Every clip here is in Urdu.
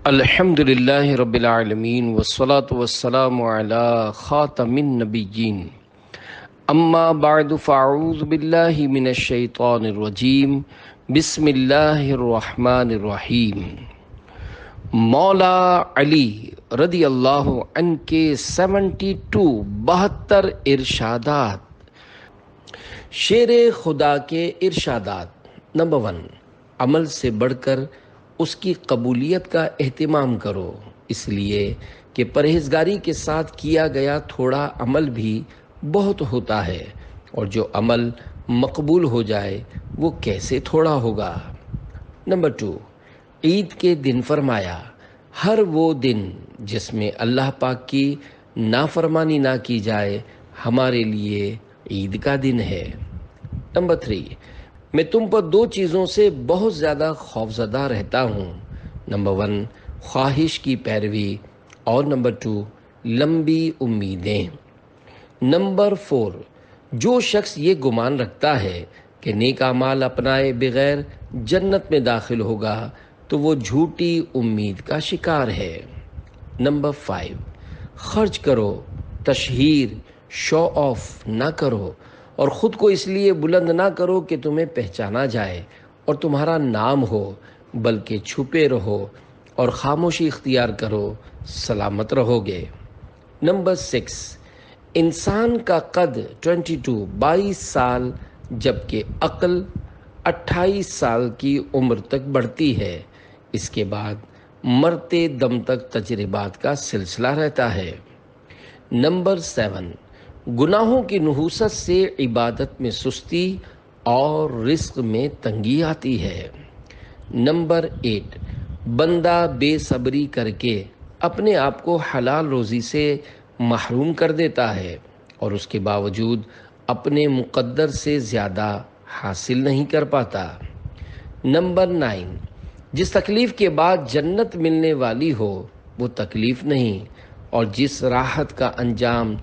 الحمد للہ رب العالمین والصلاة والسلام علی خاتم النبیین اما بعد فاعوذ باللہ من الشیطان الرجیم بسم اللہ الرحمن الرحیم۔ مولا علی رضی اللہ عنہ کے 72 ارشادات۔ شیر خدا کے ارشادات۔ نمبر 1، عمل سے بڑھ کر اس کی قبولیت کا اہتمام کرو، اس لیے کہ پرہیزگاری کے ساتھ کیا گیا تھوڑا عمل بھی بہت ہوتا ہے، اور جو عمل مقبول ہو جائے وہ کیسے تھوڑا ہوگا۔ نمبر 2، عید کے دن فرمایا، ہر وہ دن جس میں اللہ پاک کی نافرمانی نہ کی جائے ہمارے لیے عید کا دن ہے۔ نمبر 3، میں تم پر 2 چیزوں سے بہت زیادہ خوفزدہ رہتا ہوں۔ نمبر 1، خواہش کی پیروی، اور نمبر 2، لمبی امیدیں۔ نمبر 4، جو شخص یہ گمان رکھتا ہے کہ نیک اعمال اپنائے بغیر جنت میں داخل ہوگا تو وہ جھوٹی امید کا شکار ہے۔ نمبر 5، خرچ کرو، تشہیر، شو آف نہ کرو، اور خود کو اس لیے بلند نہ کرو کہ تمہیں پہچانا جائے اور تمہارا نام ہو، بلکہ چھپے رہو اور خاموشی اختیار کرو، سلامت رہو گے۔ نمبر 6، انسان کا قد 22 سال جبکہ عقل 28 سال کی عمر تک بڑھتی ہے، اس کے بعد مرتے دم تک تجربات کا سلسلہ رہتا ہے۔ نمبر 7، گناہوں کی نحوست سے عبادت میں سستی اور رزق میں تنگی آتی ہے۔ نمبر 8، بندہ بے صبری کر کے اپنے آپ کو حلال روزی سے محروم کر دیتا ہے اور اس کے باوجود اپنے مقدر سے زیادہ حاصل نہیں کر پاتا۔ نمبر 9، جس تکلیف کے بعد جنت ملنے والی ہو وہ تکلیف نہیں، اور جس راحت کا انجام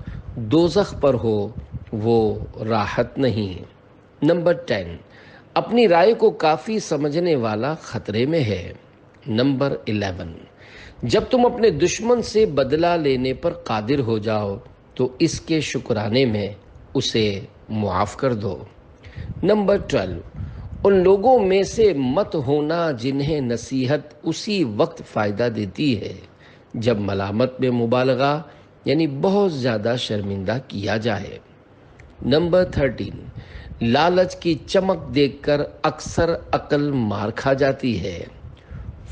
دوزخ پر ہو وہ راحت نہیں۔ نمبر 10، اپنی رائے کو کافی سمجھنے والا خطرے میں ہے۔ نمبر 11، جب تم اپنے دشمن سے بدلہ لینے پر قادر ہو جاؤ تو اس کے شکرانے میں اسے معاف کر دو۔ نمبر 12، ان لوگوں میں سے مت ہونا جنہیں نصیحت اسی وقت فائدہ دیتی ہے جب ملامت میں مبالغہ یعنی بہت زیادہ شرمندہ کیا جائے۔ نمبر 13، لالچ کی چمک دیکھ کر اکثر عقل مار کھا جاتی ہے۔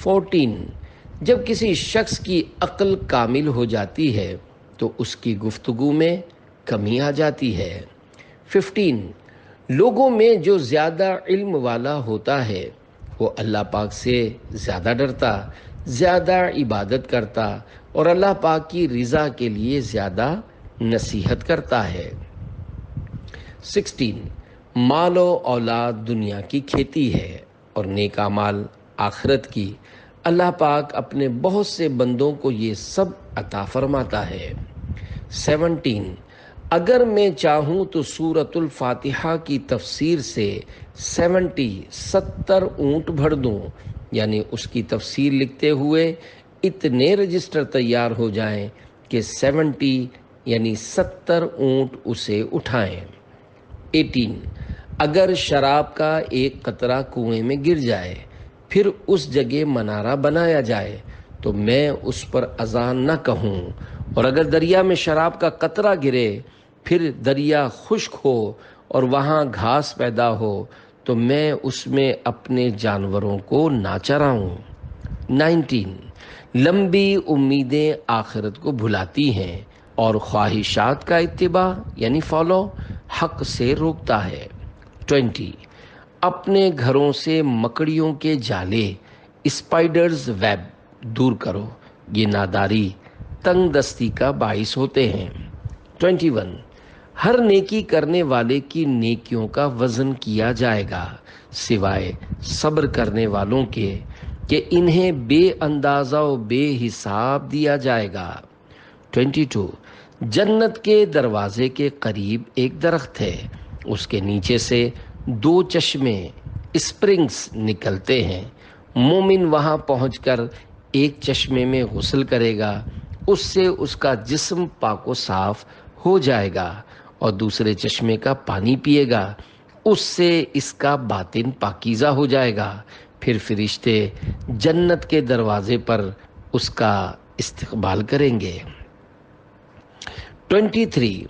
14، جب کسی شخص کی عقل کامل ہو جاتی ہے تو اس کی گفتگو میں کمی آ جاتی ہے۔ 15، لوگوں میں جو زیادہ علم والا ہوتا ہے وہ اللہ پاک سے زیادہ ڈرتا، زیادہ عبادت کرتا اور اللہ پاک کی رضا کے لیے زیادہ نصیحت کرتا ہے۔ 16، مال و اولاد دنیا کی کھیتی ہے اور نیک اعمال آخرت کی۔ اللہ پاک اپنے بہت سے بندوں کو یہ سب عطا فرماتا ہے۔ 17، اگر میں چاہوں تو سورۃ الفاتحہ کی تفسیر سے 70 اونٹ بھر دوں، یعنی اس کی تفسیر لکھتے ہوئے اتنے رجسٹر تیار ہو جائیں کہ 70 اونٹ اسے اٹھائیں۔ 18، اگر شراب کا ایک قطرہ کنویں میں گر جائے پھر اس جگہ منارہ بنایا جائے تو میں اس پر اذان نہ کہوں، اور اگر دریا میں شراب کا قطرہ گرے پھر دریا خشک ہو اور وہاں گھاس پیدا ہو تو میں اس میں اپنے جانوروں کو نہ چراؤں۔ 19، لمبی امیدیں آخرت کو بھلاتی ہیں اور خواہشات کا اتباع یعنی فالو حق سے روکتا ہے۔ 20، اپنے گھروں سے مکڑیوں کے جالے اسپائڈرز ویب دور کرو، یہ ناداری تنگ دستی کا باعث ہوتے ہیں۔ 21، ہر نیکی کرنے والے کی نیکیوں کا وزن کیا جائے گا سوائے صبر کرنے والوں کے کہ انہیں بے اندازہ و بے حساب دیا جائے گا۔ 22، جنت کے دروازے کے قریب ایک درخت ہے، اس کے نیچے سے 2 چشمے اسپرنگز نکلتے ہیں، مومن وہاں پہنچ کر ایک چشمے میں غسل کرے گا اس سے اس کا جسم پاک و صاف ہو جائے گا، اور دوسرے چشمے کا پانی پیے گا اس سے اس کا باطن پاکیزہ ہو جائے گا۔ پھر فرشتے جنت کے دروازے پر اس کا استقبال کریں گے۔ 23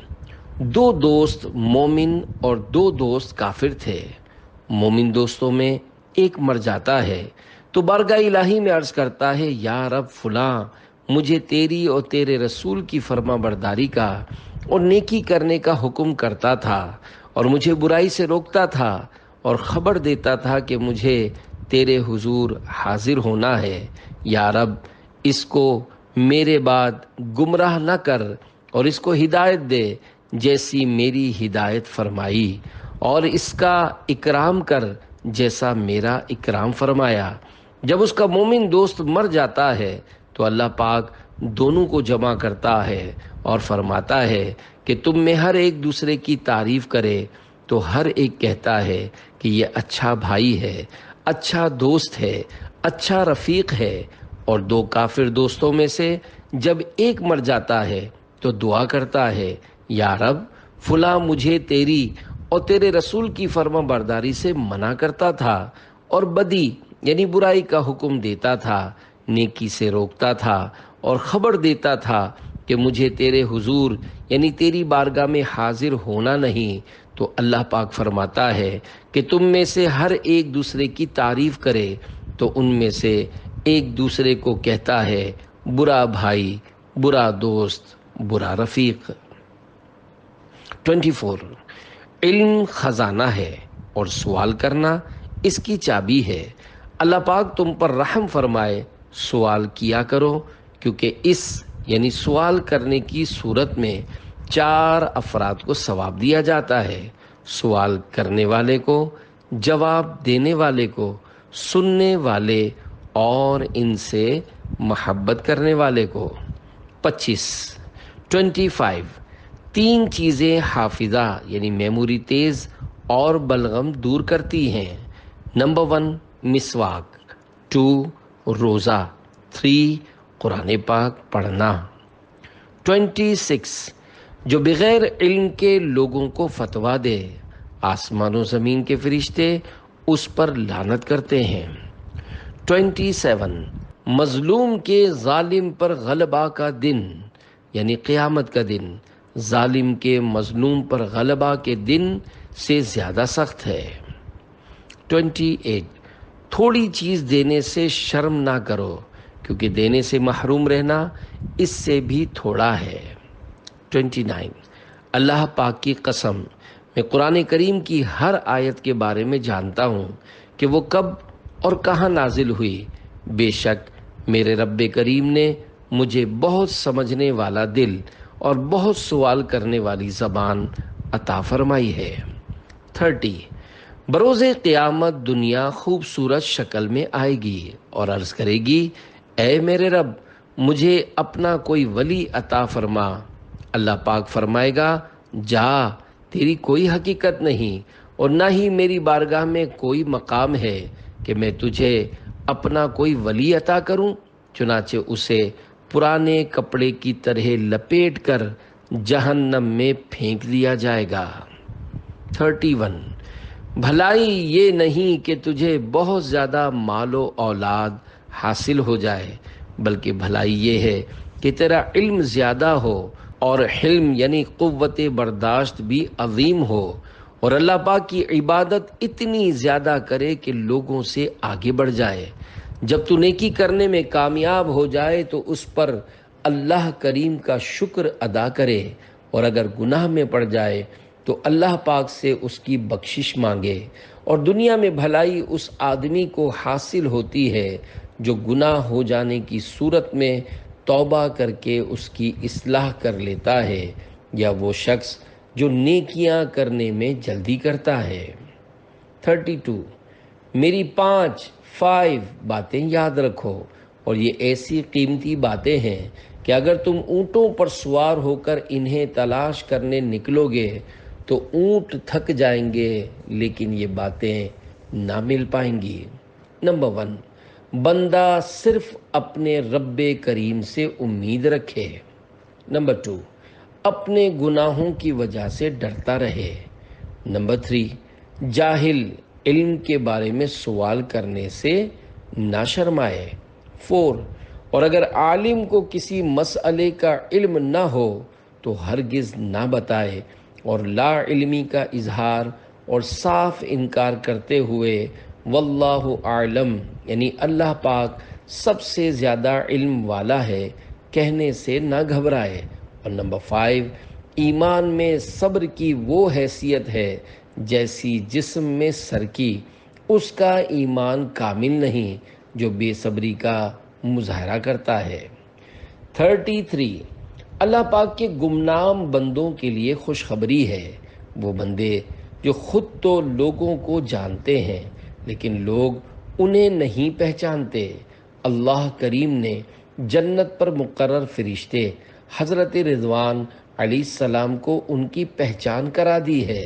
دو دوست مومن اور دو دوست کافر تھے۔ مومن دوستوں میں ایک مر جاتا ہے تو بارگاہ الہی میں عرض کرتا ہے، یا رب فلاں مجھے تیری اور تیرے رسول کی فرما برداری کا اور نیکی کرنے کا حکم کرتا تھا اور مجھے برائی سے روکتا تھا اور خبر دیتا تھا کہ مجھے تیرے حضور حاضر ہونا ہے۔ یا رب اس کو میرے بعد گمراہ نہ کر اور اس کو ہدایت دے جیسی میری ہدایت فرمائی، اور اس کا اکرام کر جیسا میرا اکرام فرمایا۔ جب اس کا مومن دوست مر جاتا ہے تو اللہ پاک دونوں کو جمع کرتا ہے اور فرماتا ہے کہ تم میں ہر ایک دوسرے کی تعریف کرے، تو ہر ایک کہتا ہے کہ یہ اچھا بھائی ہے، اچھا دوست ہے، اچھا رفیق ہے۔ اور دو کافر دوستوں میں سے جب ایک مر جاتا ہے تو دعا کرتا ہے، یا رب فلاں مجھے تیری اور تیرے رسول کی فرما برداری سے منع کرتا تھا اور بدی یعنی برائی کا حکم دیتا تھا، نیکی سے روکتا تھا اور خبر دیتا تھا کہ مجھے تیرے حضور یعنی تیری بارگاہ میں حاضر ہونا نہیں۔ تو اللہ پاک فرماتا ہے کہ تم میں سے ہر ایک دوسرے کی تعریف کرے، تو ان میں سے ایک دوسرے کو کہتا ہے برا بھائی، برا دوست، برا رفیق۔ 24 علم خزانہ ہے اور سوال کرنا اس کی چابی ہے۔ اللہ پاک تم پر رحم فرمائے، سوال کیا کرو، کیونکہ اس یعنی سوال کرنے کی صورت میں 4 افراد کو ثواب دیا جاتا ہے: سوال کرنے والے کو، جواب دینے والے کو، سننے والے اور ان سے محبت کرنے والے کو۔ 25 3 چیزیں حافظہ یعنی میموری تیز اور بلغم دور کرتی ہیں: نمبر 1 مسواک، 2 روزہ، 3 قرآن پاک پڑھنا۔ 26 جو بغیر علم کے لوگوں کو فتویٰ دے، آسمان و زمین کے فرشتے اس پر لعنت کرتے ہیں۔ 27 مظلوم کے ظالم پر غلبہ کا دن یعنی قیامت کا دن ظالم کے مظلوم پر غلبہ کے دن سے زیادہ سخت ہے۔ 28 تھوڑی چیز دینے سے شرم نہ کرو، کیونکہ دینے سے محروم رہنا اس سے بھی تھوڑا ہے۔ 29 اللہ پاک کی قسم، میں قرآن کریم کی ہر آیت کے بارے میں جانتا ہوں کہ وہ کب اور کہاں نازل ہوئی۔ بے شک میرے رب کریم نے مجھے بہت سمجھنے والا دل اور بہت سوال کرنے والی زبان عطا فرمائی ہے۔ 30 بروز قیامت دنیا خوبصورت شکل میں آئے گی اور عرض کرے گی، اے میرے رب مجھے اپنا کوئی ولی عطا فرما۔ اللہ پاک فرمائے گا، جا، تیری کوئی حقیقت نہیں اور نہ ہی میری بارگاہ میں کوئی مقام ہے کہ میں تجھے اپنا کوئی ولی عطا کروں۔ چنانچہ اسے پرانے کپڑے کی طرح لپیٹ کر جہنم میں پھینک دیا جائے گا۔ 31 بھلائی یہ نہیں کہ تجھے بہت زیادہ مال و اولاد حاصل ہو جائے، بلکہ بھلائی یہ ہے کہ تیرا علم زیادہ ہو اور حلم یعنی قوت برداشت بھی عظیم ہو، اور اللہ پاک کی عبادت اتنی زیادہ کرے کہ لوگوں سے آگے بڑھ جائے۔ جب تو نیکی کرنے میں کامیاب ہو جائے تو اس پر اللہ کریم کا شکر ادا کرے، اور اگر گناہ میں پڑ جائے تو اللہ پاک سے اس کی بخشش مانگے۔ اور دنیا میں بھلائی اس آدمی کو حاصل ہوتی ہے جو گناہ ہو جانے کی صورت میں توبہ کر کے اس کی اصلاح کر لیتا ہے، یا وہ شخص جو نیکیاں کرنے میں جلدی کرتا ہے۔ 32 میری 5 باتیں یاد رکھو، اور یہ ایسی قیمتی باتیں ہیں کہ اگر تم اونٹوں پر سوار ہو کر انہیں تلاش کرنے نکلو گے تو اونٹ تھک جائیں گے، لیکن یہ باتیں نہ مل پائیں گی۔ نمبر 1 بندہ صرف اپنے رب کریم سے امید رکھے۔ نمبر 2، اپنے گناہوں کی وجہ سے ڈرتا رہے۔ نمبر 3، جاہل علم کے بارے میں سوال کرنے سے نہ شرمائے۔ 4، اور اگر عالم کو کسی مسئلے کا علم نہ ہو تو ہرگز نہ بتائے، اور لا علمی کا اظہار اور صاف انکار کرتے ہوئے واللہ اعلم یعنی اللہ پاک سب سے زیادہ علم والا ہے کہنے سے نہ گھبرائے۔ اور نمبر 5، ایمان میں صبر کی وہ حیثیت ہے جیسی جسم میں سر کی، اس کا ایمان کامل نہیں جو بے صبری کا مظاہرہ کرتا ہے۔ 33، اللہ پاک کے گمنام بندوں کے لیے خوشخبری ہے، وہ بندے جو خود تو لوگوں کو جانتے ہیں لیکن لوگ انہیں نہیں پہچانتے۔ اللہ کریم نے جنت پر مقرر فرشتے حضرت رضوان علیہ السلام کو ان کی پہچان کرا دی ہے۔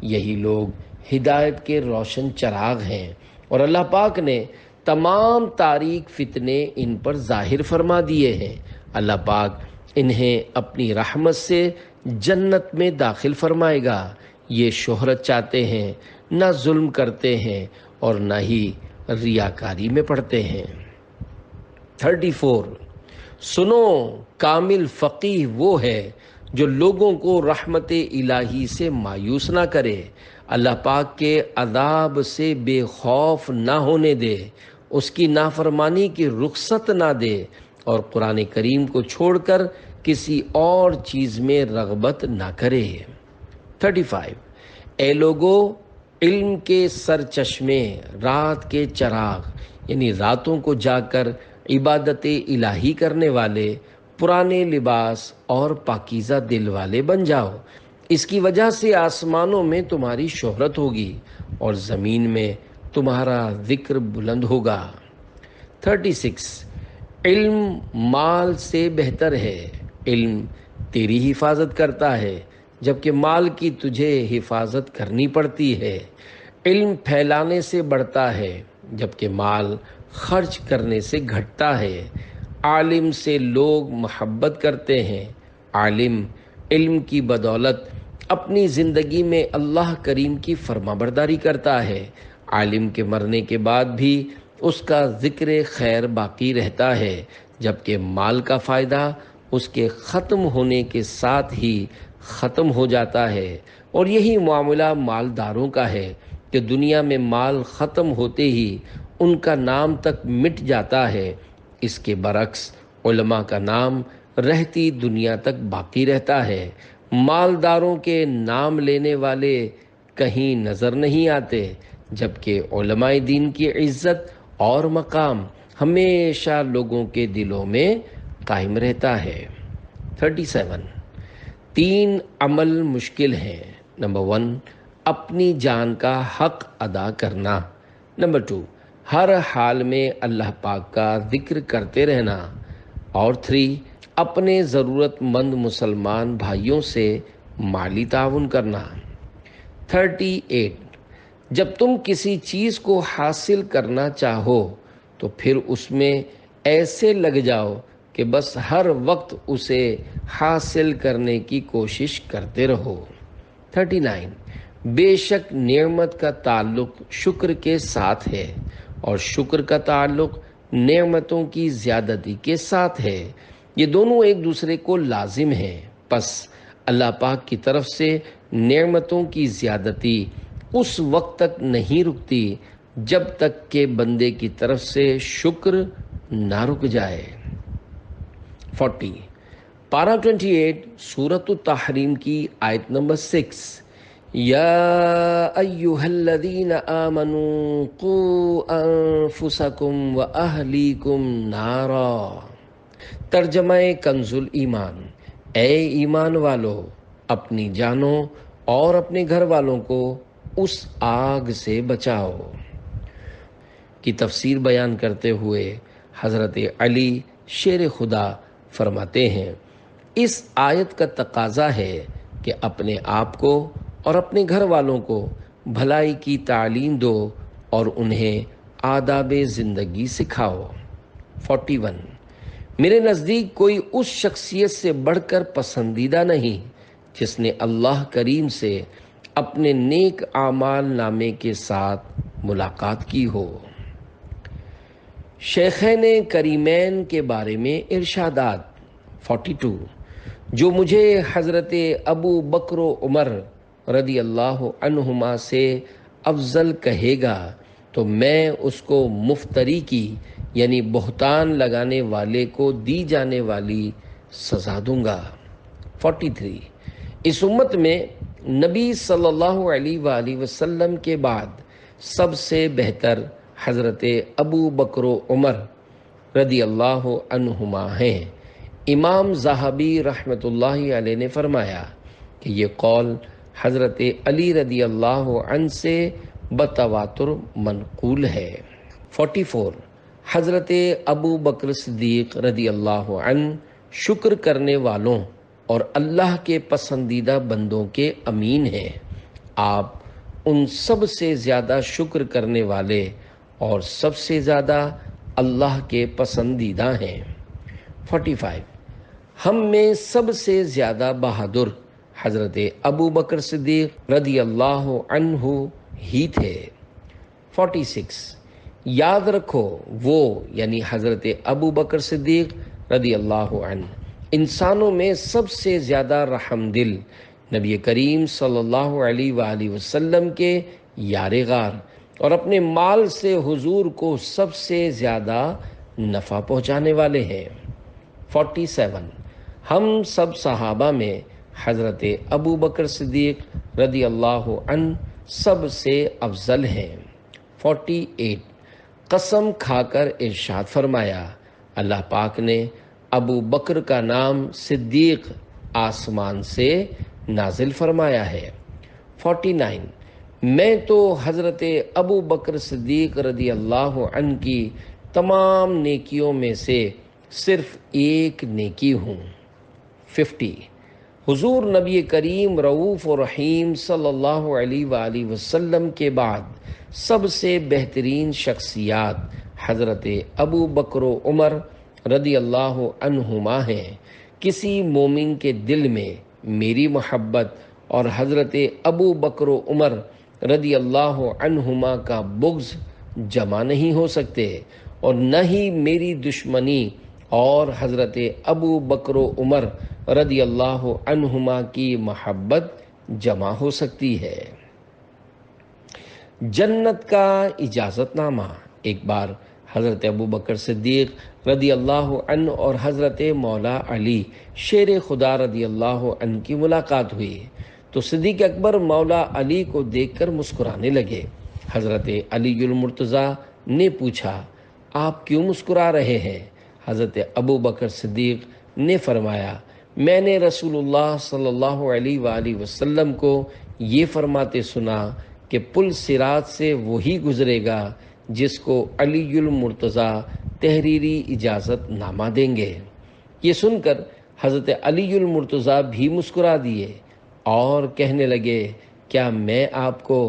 یہی لوگ ہدایت کے روشن چراغ ہیں، اور اللہ پاک نے تمام تاریک فتنے ان پر ظاہر فرما دیے ہیں۔ اللہ پاک انہیں اپنی رحمت سے جنت میں داخل فرمائے گا۔ یہ شہرت چاہتے ہیں، نہ ظلم کرتے ہیں اور نہ ہی ریاکاری میں پڑتے ہیں۔ 34، سنو، کامل فقیہ وہ ہے جو لوگوں کو رحمت الہی سے مایوس نہ کرے، اللہ پاک کے عذاب سے بے خوف نہ ہونے دے، اس کی نافرمانی کی رخصت نہ دے، اور قرآن کریم کو چھوڑ کر کسی اور چیز میں رغبت نہ کرے۔ 35، اے لوگو، علم کے سر چشمے، رات کے چراغ یعنی راتوں کو جا کر عبادت الہی کرنے والے، پرانے لباس اور پاکیزہ دل والے بن جاؤ، اس کی وجہ سے آسمانوں میں تمہاری شہرت ہوگی اور زمین میں تمہارا ذکر بلند ہوگا۔ 36، علم مال سے بہتر ہے، علم تیری حفاظت کرتا ہے جبکہ مال کی تجھے حفاظت کرنی پڑتی ہے۔ علم پھیلانے سے بڑھتا ہے جبکہ مال خرچ کرنے سے گھٹتا ہے۔ عالم سے لوگ محبت کرتے ہیں، عالم علم کی بدولت اپنی زندگی میں اللہ کریم کی فرما برداری کرتا ہے۔ عالم کے مرنے کے بعد بھی اس کا ذکر خیر باقی رہتا ہے، جبکہ مال کا فائدہ اس کے ختم ہونے کے ساتھ ہی ختم ہو جاتا ہے۔ اور یہی معاملہ مالداروں کا ہے کہ دنیا میں مال ختم ہوتے ہی ان کا نام تک مٹ جاتا ہے۔ اس کے برعکس علماء کا نام رہتی دنیا تک باقی رہتا ہے۔ مالداروں کے نام لینے والے کہیں نظر نہیں آتے، جبکہ علماء دین کی عزت اور مقام ہمیشہ لوگوں کے دلوں میں قائم رہتا ہے۔ 37، 3 عمل مشکل ہیں۔ نمبر 1، اپنی جان کا حق ادا کرنا۔ نمبر 2، ہر حال میں اللہ پاک کا ذکر کرتے رہنا۔ اور 3، اپنے ضرورت مند مسلمان بھائیوں سے مالی تعاون کرنا۔ 38، جب تم کسی چیز کو حاصل کرنا چاہو تو پھر اس میں ایسے لگ جاؤ کہ بس ہر وقت اسے حاصل کرنے کی کوشش کرتے رہو۔ 39، بے شک نعمت کا تعلق شکر کے ساتھ ہے اور شکر کا تعلق نعمتوں کی زیادتی کے ساتھ ہے، یہ دونوں ایک دوسرے کو لازم ہیں۔ پس اللہ پاک کی طرف سے نعمتوں کی زیادتی اس وقت تک نہیں رکتی جب تک کہ بندے کی طرف سے شکر نہ رک جائے۔ 40، پارہ 28 سورۃ التحریم کی آیت نمبر 6، یا ایھا الذین آمنوا قوا انفسکم واہلیکم نارا۔ ترجمہ کنز الایمان، اے ایمان والو، اپنی جانوں اور اپنے گھر والوں کو اس آگ سے بچاؤ۔ کی تفسیر بیان کرتے ہوئے حضرت علی شیر خدا فرماتے ہیں، اس آیت کا تقاضا ہے کہ اپنے آپ کو اور اپنے گھر والوں کو بھلائی کی تعلیم دو اور انہیں آداب زندگی سکھاؤ۔ 41 میرے نزدیک کوئی اس شخصیت سے بڑھ کر پسندیدہ نہیں جس نے اللہ کریم سے اپنے نیک اعمال نامے کے ساتھ ملاقات کی ہو۔ شیخین کریمین کے بارے میں ارشادات۔ 42 جو مجھے حضرت ابو بکر و عمر رضی اللہ عنہما سے افضل کہے گا تو میں اس کو مفتری کی یعنی بہتان لگانے والے کو دی جانے والی سزا دوں گا۔ 43 اس امت میں نبی صلی اللہ علیہ وآلہ وسلم کے بعد سب سے بہتر حضرت ابو بکر و عمر رضی اللہ عنہما ہیں۔ امام ذہبی رحمۃ اللہ علیہ نے فرمایا کہ یہ قول حضرت علی رضی اللہ عنہ سے بتواتر منقول ہے۔ 44 حضرت ابو بکر صدیق رضی اللہ عنہ شکر کرنے والوں اور اللہ کے پسندیدہ بندوں کے امین ہیں۔ آپ ان سب سے زیادہ شکر کرنے والے اور سب سے زیادہ اللہ کے پسندیدہ ہیں۔ 45 ہم میں سب سے زیادہ بہادر حضرت ابو بکر صدیق رضی اللہ عنہ ہی تھے۔ 46 یاد رکھو وہ یعنی حضرت ابو بکر صدیق رضی اللہ عنہ انسانوں میں سب سے زیادہ رحم دل نبی کریم صلی اللہ علیہ وآلہ وسلم کے یار غار اور اپنے مال سے حضور کو سب سے زیادہ نفع پہنچانے والے ہیں۔ 47 ہم سب صحابہ میں حضرت ابو بکر صدیق رضی اللہ عنہ سب سے افضل ہیں۔ 48 قسم کھا کر ارشاد فرمایا اللہ پاک نے ابو بکر کا نام صدیق آسمان سے نازل فرمایا ہے۔ 49 میں تو حضرت ابو بکر صدیق رضی اللہ عنہ کی تمام نیکیوں میں سے صرف ایک نیکی ہوں۔ 50 حضور نبی کریم رؤوف و رحیم صلی اللہ علیہ وآلہ وسلم کے بعد سب سے بہترین شخصیات حضرت ابو بکر و عمر رضی اللہ عنہما ہیں۔ کسی مومن کے دل میں میری محبت اور حضرت ابو بکر و عمر رضی اللہ عنہما کا بغض جمع نہیں ہو سکتے اور نہ ہی میری دشمنی اور حضرت ابو بکر و عمر رضی اللہ عنہما کی محبت جمع ہو سکتی ہے۔ جنت کا اجازت نامہ۔ ایک بار حضرت ابو بکر صدیق رضی اللہ عنہ اور حضرت مولا علی شیر خدا رضی اللہ عنہ کی ملاقات ہوئی تو صدیق اکبر مولا علی کو دیکھ کر مسکرانے لگے۔ حضرت علی المرتضیٰ نے پوچھا آپ کیوں مسکرا رہے ہیں؟ حضرت ابو بکر صدیق نے فرمایا میں نے رسول اللہ صلی اللہ علیہ وآلہ وسلم کو یہ فرماتے سنا کہ پل صراط سے وہی گزرے گا جس کو علی المرتضیٰ تحریری اجازت نامہ دیں گے۔ یہ سن کر حضرت علی المرتضیٰ بھی مسکرا دیے اور کہنے لگے کیا میں آپ کو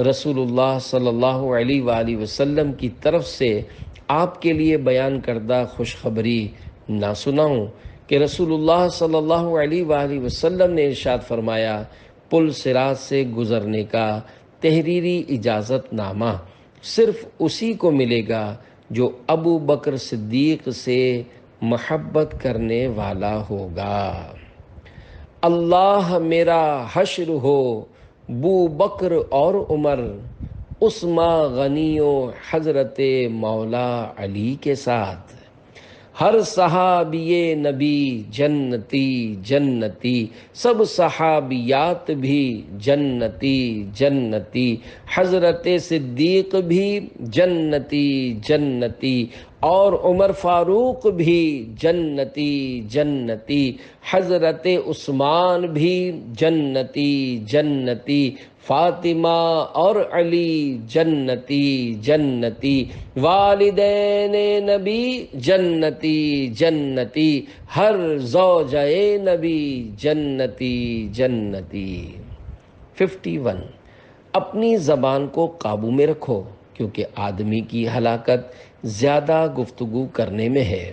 رسول اللہ صلی اللہ علیہ وآلہ وسلم کی طرف سے آپ کے لیے بیان کردہ خوشخبری نہ سناؤں کہ رسول اللہ صلی اللہ علیہ وآلہ وسلم نے ارشاد فرمایا پل صراط سے گزرنے کا تحریری اجازت نامہ صرف اسی کو ملے گا جو ابو بکر صدیق سے محبت کرنے والا ہوگا۔ اللہ میرا حشر ہو بو بکر اور عمر عثمان غنی و حضرت مولا علی کے ساتھ۔ ہر صحابی نبی جنتی جنتی، سب صحابیات بھی جنتی جنتی، حضرت صدیق بھی جنتی جنتی اور عمر فاروق بھی جنتی جنتی، حضرت عثمان بھی جنتی جنتی، فاطمہ اور علی جنتی جنتی، والدین نبی جنتی جنتی، ہر زوجہ نبی جنتی جنتی۔ 51 اپنی زبان کو قابو میں رکھو کیونکہ آدمی کی ہلاکت زیادہ گفتگو کرنے میں ہے۔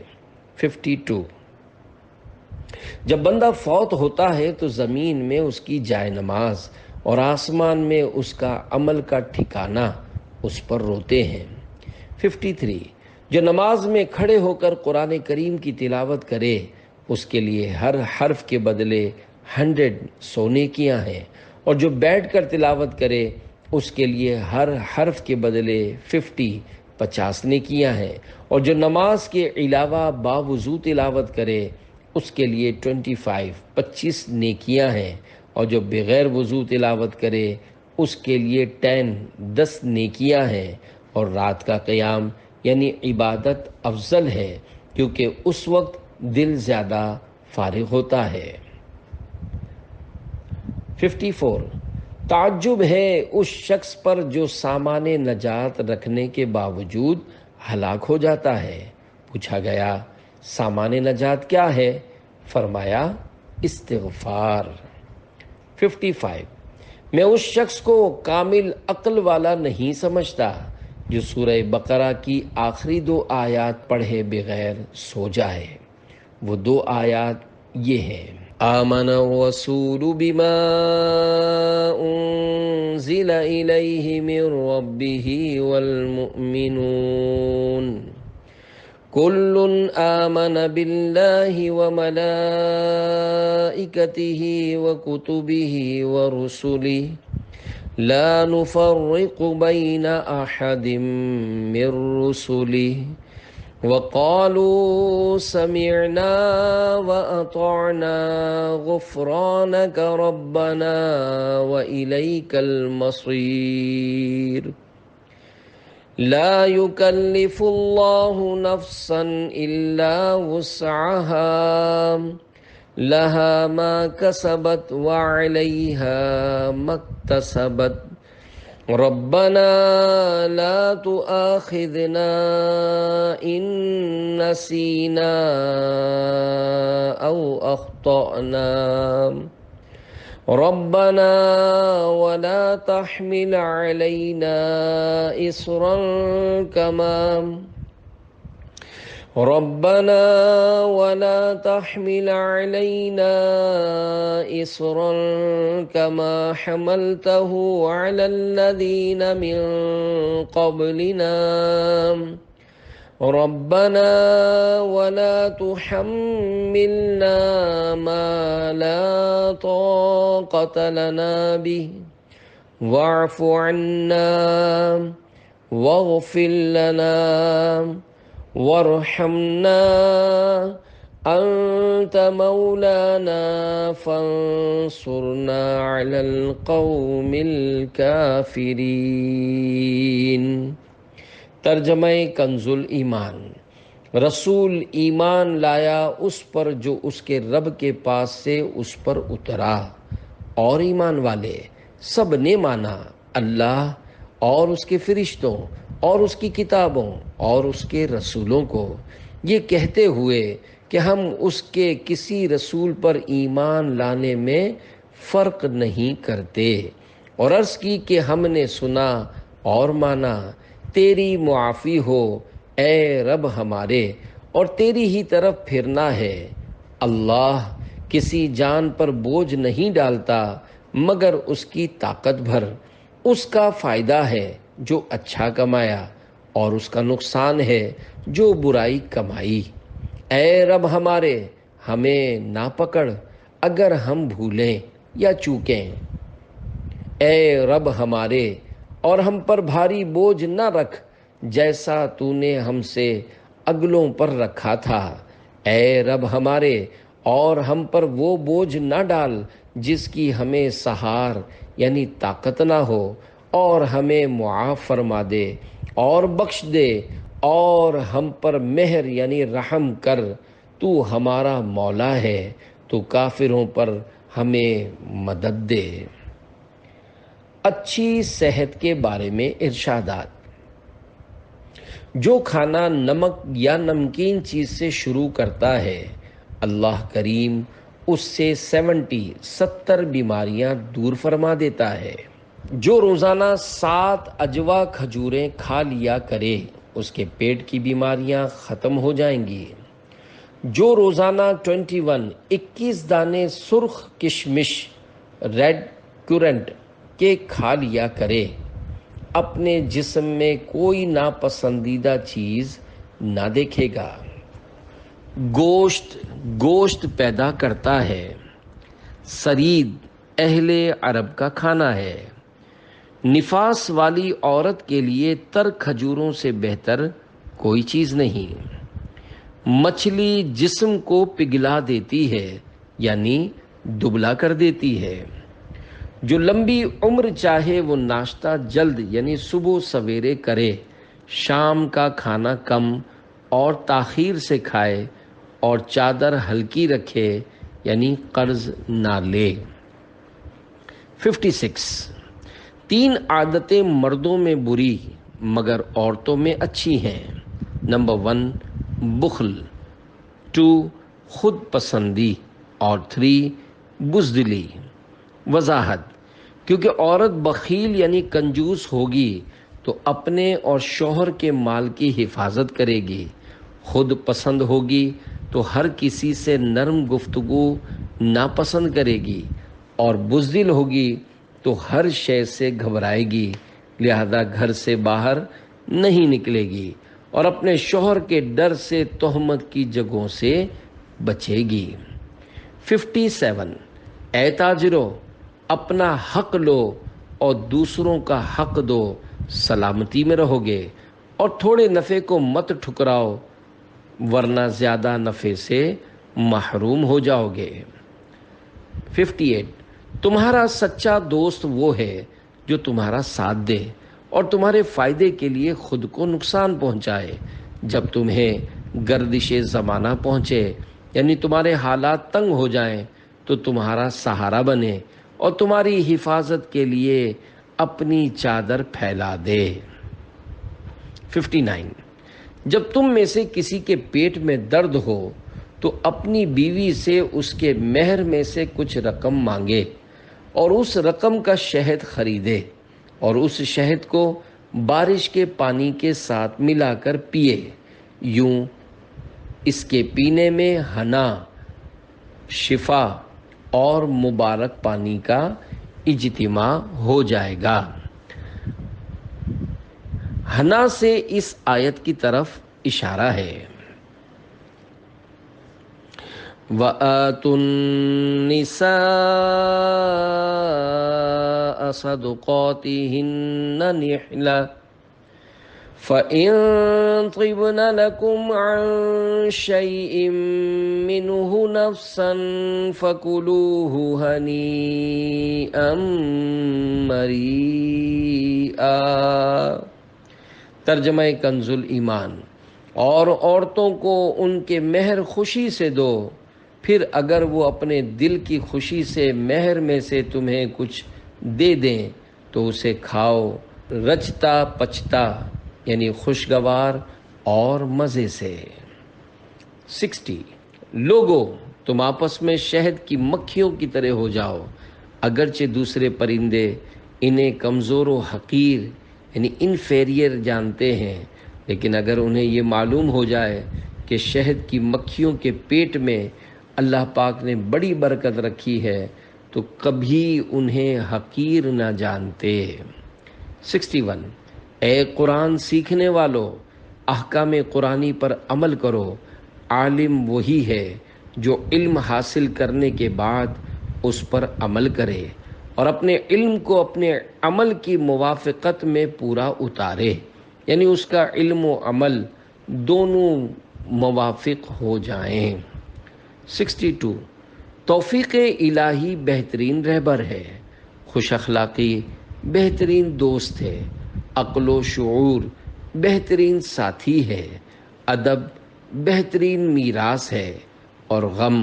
52 جب بندہ فوت ہوتا ہے تو زمین میں اس کی جائے نماز اور آسمان میں اس کا عمل کا ٹھکانہ اس پر روتے ہیں۔ 53 جو نماز میں کھڑے ہو کر قرآن کریم کی تلاوت کرے اس کے لیے ہر حرف کے بدلے 100 نیکیاں ہیں، اور جو بیٹھ کر تلاوت کرے اس کے لیے ہر حرف کے بدلے 50 نیکیاں ہیں، اور جو نماز کے علاوہ باوضو تلاوت کرے اس کے لیے 25 نیکیاں ہیں، اور جو بغیر وضو تلاوت کرے اس کے لیے 10 نیکیاں ہیں۔ اور رات کا قیام یعنی عبادت افضل ہے کیونکہ اس وقت دل زیادہ فارغ ہوتا ہے۔ 54 تعجب ہے اس شخص پر جو سامان نجات رکھنے کے باوجود ہلاک ہو جاتا ہے۔ پوچھا گیا سامان نجات کیا ہے؟ فرمایا استغفار۔ 55 میں اس شخص کو کامل عقل والا نہیں سمجھتا جو سورہ بقرہ کی آخری 2 آیات پڑھے بغیر سو جائے۔ وہ 2 آیات یہ ہیں: آمن الرسول بما انزل الیہ من ربہ والمؤمنون کل آمن باللہ وملائکتہ وکتبہ ورسلہ لا نفرق بین احد من رسلہ وقالوا سمعنا وأطعنا غفرانك ربنا وإليك المصير لا يكلف الله نفسا إلا وسعها لها ما كسبت وعليها ما اكتسبت ربنا لا تؤاخذنا إن نسينا أو أخطأنا ربنا ولا تحمل علينا إصرا كما ربنا ولا تحمل علينا إصرا كما حملته على الذين من قبلنا ربنا ولا تحملنا ما لا طاقة لنا به واعف عنا واغفر لنا وارحمنا أنت مولانا فانصرنا على القوم الكافرين۔ ترجمہ کنز ایمان۔ رسول ایمان لایا اس پر جو اس کے رب کے پاس سے اس پر اترا، اور ایمان والے سب نے مانا اللہ اور اس کے فرشتوں اور اس کی کتابوں اور اس کے رسولوں کو، یہ کہتے ہوئے کہ ہم اس کے کسی رسول پر ایمان لانے میں فرق نہیں کرتے، اور عرض کی کہ ہم نے سنا اور مانا، تیری معافی ہو اے رب ہمارے، اور تیری ہی طرف پھرنا ہے۔ اللہ کسی جان پر بوجھ نہیں ڈالتا مگر اس کی طاقت بھر، اس کا فائدہ ہے جو اچھا کمایا اور اس کا نقصان ہے جو برائی کمائی۔ اے رب ہمارے ہمیں نہ پکڑ اگر ہم بھولیں یا چوکیں، اے رب ہمارے اور ہم پر بھاری بوجھ نہ رکھ جیسا تو نے ہم سے اگلوں پر رکھا تھا، اے رب ہمارے اور ہم پر وہ بوجھ نہ ڈال جس کی ہمیں سہار یعنی طاقت نہ ہو، اور ہمیں معاف فرما دے اور بخش دے، اور ہم پر مہر یعنی رحم کر، تو ہمارا مولا ہے، تو کافروں پر ہمیں مدد دے۔ اچھی صحت کے بارے میں ارشادات۔ جو کھانا نمک یا نمکین چیز سے شروع کرتا ہے اللہ کریم اس سے 70 بیماریاں دور فرما دیتا ہے۔ جو روزانہ 7 اجوا کھجوریں کھا لیا کرے اس کے پیٹ کی بیماریاں ختم ہو جائیں گی۔ جو روزانہ 21 دانے سرخ کشمش ریڈ کرنٹ کے کھا لیا کرے اپنے جسم میں کوئی ناپسندیدہ چیز نہ دیکھے گا۔ گوشت پیدا کرتا ہے۔ سرید اہل عرب کا کھانا ہے۔ نفاس والی عورت کے لیے تر کھجوروں سے بہتر کوئی چیز نہیں۔ مچھلی جسم کو پگھلا دیتی ہے یعنی دبلا کر دیتی ہے۔ جو لمبی عمر چاہے وہ ناشتہ جلد یعنی صبح سویرے کرے، شام کا کھانا کم اور تاخیر سے کھائے اور چادر ہلکی رکھے یعنی قرض نہ لے۔ 56 3 عادتیں مردوں میں بری مگر عورتوں میں اچھی ہیں۔ نمبر 1 بخل، 2 خود پسندی اور 3 بزدلی۔ وضاحت: کیونکہ عورت بخیل یعنی کنجوس ہوگی تو اپنے اور شوہر کے مال کی حفاظت کرے گی، خود پسند ہوگی تو ہر کسی سے نرم گفتگو ناپسند کرے گی، اور بزدل ہوگی تو ہر شے سے گھبرائے گی، لہذا گھر سے باہر نہیں نکلے گی اور اپنے شوہر کے ڈر سے تہمت کی جگہوں سے بچے گی۔ 57 اے تاجرو، اپنا حق لو اور دوسروں کا حق دو، سلامتی میں رہو گے، اور تھوڑے نفع کو مت ٹھکراؤ ورنہ زیادہ نفع سے محروم ہو جاؤ گے۔ 58 تمہارا سچا دوست وہ ہے جو تمہارا ساتھ دے اور تمہارے فائدے کے لیے خود کو نقصان پہنچائے جب تمہیں گردش زمانہ پہنچے، یعنی تمہارے حالات تنگ ہو جائیں تو تمہارا سہارا بنے اور تمہاری حفاظت کے لیے اپنی چادر پھیلا دے۔ 59 جب تم میں سے کسی کے پیٹ میں درد ہو تو اپنی بیوی سے اس کے مہر میں سے کچھ رقم مانگے اور اس رقم کا شہد خریدے اور اس شہد کو بارش کے پانی کے ساتھ ملا کر پیے، یوں اس کے پینے میں ہنا، شفا اور مبارک پانی کا اجتماع ہو جائے گا۔ ہنا سے اس آیت کی طرف اشارہ ہے۔ وَآتُوا النِّسَاءَ صَدُقَاتِهِنَّ نِحْلَةً فَإِن طِبْنَ لَكُمْ عَن شَيْءٍ مِّنْهُ نَفْسًا فَكُلُوهُ هَنِيئًا مَرِيئًا۔ ترجمہ کنز الایمان۔ اور عورتوں کو ان کے مہر خوشی سے دو، پھر اگر وہ اپنے دل کی خوشی سے مہر میں سے تمہیں کچھ دے دیں تو اسے کھاؤ، رچتا پچتا یعنی خوشگوار اور مزے سے۔ 60 لوگو، تم آپس میں شہد کی مکھیوں کی طرح ہو جاؤ، اگرچہ دوسرے پرندے انہیں کمزور و حقیر یعنی انفیریئر جانتے ہیں، لیکن اگر انہیں یہ معلوم ہو جائے کہ شہد کی مکھیوں کے پیٹ میں اللہ پاک نے بڑی برکت رکھی ہے تو کبھی انہیں حقیر نہ جانتے۔ 61 اے قرآن سیکھنے والو، احکام قرآنی پر عمل کرو۔ عالم وہی ہے جو علم حاصل کرنے کے بعد اس پر عمل کرے اور اپنے علم کو اپنے عمل کی موافقت میں پورا اتارے، یعنی اس کا علم و عمل دونوں موافق ہو جائیں۔ 62 توفیق الہی بہترین رہبر ہے، خوش اخلاقی بہترین دوست ہے، عقل و شعور بہترین ساتھی ہے، ادب بہترین میراث ہے، اور غم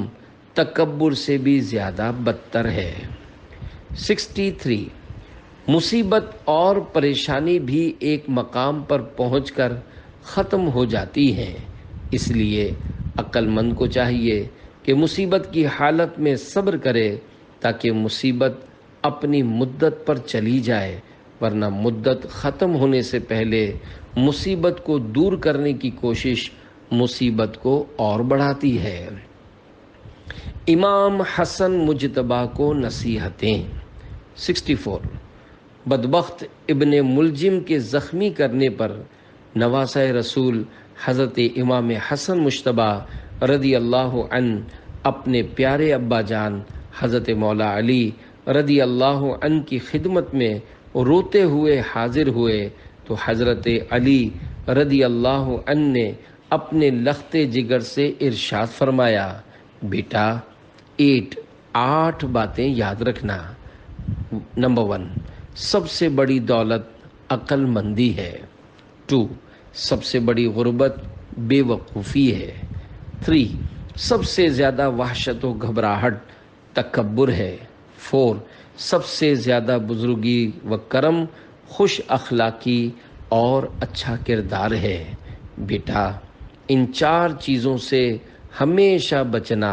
تکبر سے بھی زیادہ بدتر ہے۔ 63 مصیبت اور پریشانی بھی ایک مقام پر پہنچ کر ختم ہو جاتی ہیں، اس لیے عقل مند کو چاہیے کہ مصیبت کی حالت میں صبر کرے تاکہ مصیبت اپنی مدت پر چلی جائے، ورنہ مدت ختم ہونے سے پہلے مصیبت کو دور کرنے کی کوشش مصیبت کو اور بڑھاتی ہے۔ امام حسن مجتبیٰ کو نصیحتیں۔ 64 بدبخت ابن ملجم کے زخمی کرنے پر نواسہ رسول حضرت امام حسن مجتبی رضی اللہ عنہ اپنے پیارے ابا جان حضرت مولا علی رضی اللہ عنہ کی خدمت میں روتے ہوئے حاضر ہوئے تو حضرت علی رضی اللہ عنہ نے اپنے لخت جگر سے ارشاد فرمایا، بیٹا 8 باتیں یاد رکھنا۔ نمبر 1، سب سے بڑی دولت عقل مندی ہے۔ 2، سب سے بڑی غربت بے وقوفی ہے۔ 3، سب سے زیادہ وحشت و گھبراہٹ تکبر ہے۔ 4، سب سے زیادہ بزرگی و کرم خوش اخلاقی اور اچھا کردار ہے۔ بیٹا ان 4 چیزوں سے ہمیشہ بچنا۔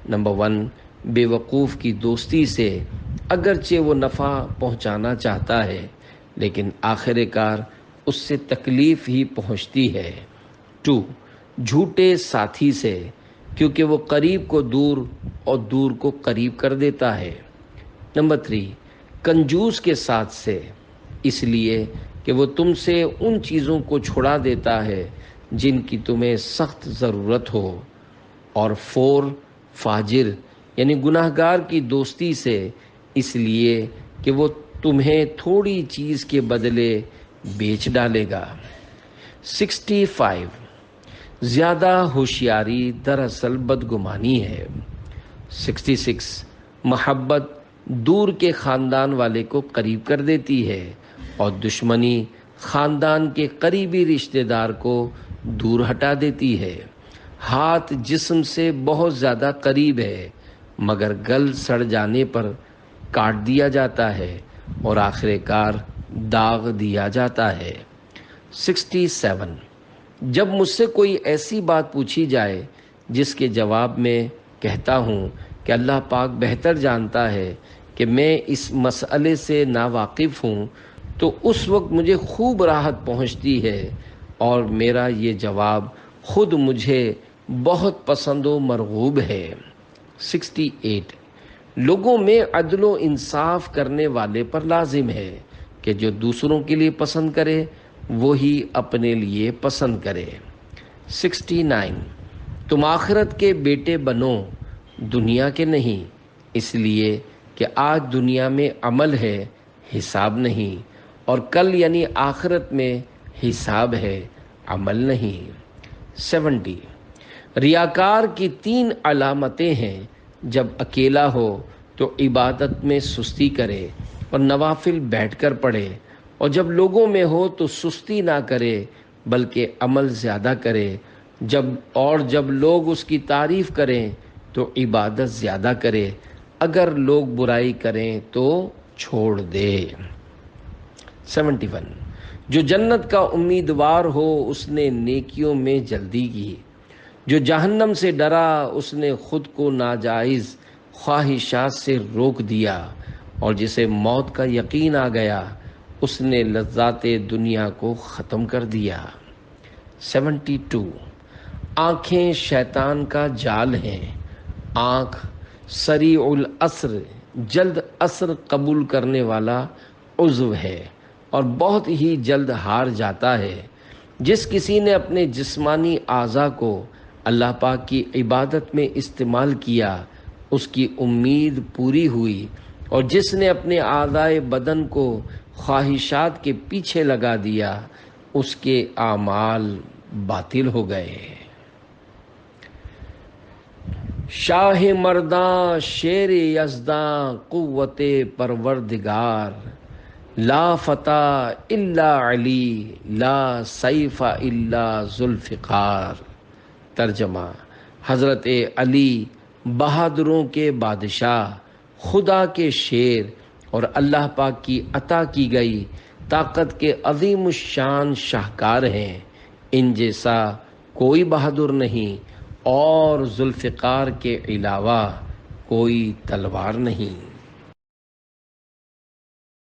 نمبر 1، بے وقوف کی دوستی سے، اگرچہ وہ نفع پہنچانا چاہتا ہے لیکن آخر کار اس سے تکلیف ہی پہنچتی ہے۔ 2، جھوٹے ساتھی سے، کیونکہ وہ قریب کو دور اور دور کو قریب کر دیتا ہے۔ نمبر 3، کنجوس کے ساتھ سے، اس لیے کہ وہ تم سے ان چیزوں کو چھڑا دیتا ہے جن کی تمہیں سخت ضرورت ہو۔ اور 4، فاجر یعنی گناہگار کی دوستی سے، اس لیے کہ وہ تمہیں تھوڑی چیز کے بدلے بیچ ڈالے گا۔ 65 زیادہ ہوشیاری دراصل بدگمانی ہے۔ 66 محبت دور کے خاندان والے کو قریب کر دیتی ہے اور دشمنی خاندان کے قریبی رشتہ دار کو دور ہٹا دیتی ہے۔ ہاتھ جسم سے بہت زیادہ قریب ہے مگر گل سڑ جانے پر کاٹ دیا جاتا ہے اور آخر کار داغ دیا جاتا ہے۔ 67 جب مجھ سے کوئی ایسی بات پوچھی جائے جس کے جواب میں کہتا ہوں کہ اللہ پاک بہتر جانتا ہے کہ میں اس مسئلے سے ناواقف ہوں، تو اس وقت مجھے خوب راحت پہنچتی ہے اور میرا یہ جواب خود مجھے بہت پسند و مرغوب ہے۔ 68 لوگوں میں عدل و انصاف کرنے والے پر لازم ہے کہ جو دوسروں کے لیے پسند کرے وہی اپنے لیے پسند کرے۔ 69 تم آخرت کے بیٹے بنو، دنیا کے نہیں، اس لیے کہ آج دنیا میں عمل ہے، حساب نہیں، اور کل یعنی آخرت میں حساب ہے، عمل نہیں۔ 70 ریاکار کی 3 علامتیں ہیں، جب اکیلا ہو تو عبادت میں سستی کرے اور نوافل بیٹھ کر پڑھے، اور جب لوگوں میں ہو تو سستی نہ کرے بلکہ عمل زیادہ کرے، جب لوگ اس کی تعریف کریں تو عبادت زیادہ کرے، اگر لوگ برائی کریں تو چھوڑ دے۔ 71 جو جنت کا امیدوار ہو اس نے نیکیوں میں جلدی کی، جو جہنم سے ڈرا اس نے خود کو ناجائز خواہشات سے روک دیا، اور جسے موت کا یقین آ گیا اس نے لذات دنیا کو ختم کر دیا۔ 72 آنکھیں شیطان کا جال ہیں۔ آنکھ سریع العصر جلد اثر قبول کرنے والا عضو ہے اور بہت ہی جلد ہار جاتا ہے۔ جس کسی نے اپنے جسمانی اعضاء کو اللہ پاک کی عبادت میں استعمال کیا اس کی امید پوری ہوئی، اور جس نے اپنے اعضائے بدن کو خواہشات کے پیچھے لگا دیا اس کے اعمال باطل ہو گئے۔ شاہ مرداں شیر یزداں قوت پروردگار، لا فتح الا علی لا سیف الا ذوالفقار۔ ترجمہ: حضرت علی بہادروں کے بادشاہ، خدا کے شیر اور اللہ پاک کی عطا کی گئی طاقت کے عظیم الشان شاہکار ہیں، ان جیسا کوئی بہادر نہیں اور ذوالفقار کے علاوہ کوئی تلوار نہیں۔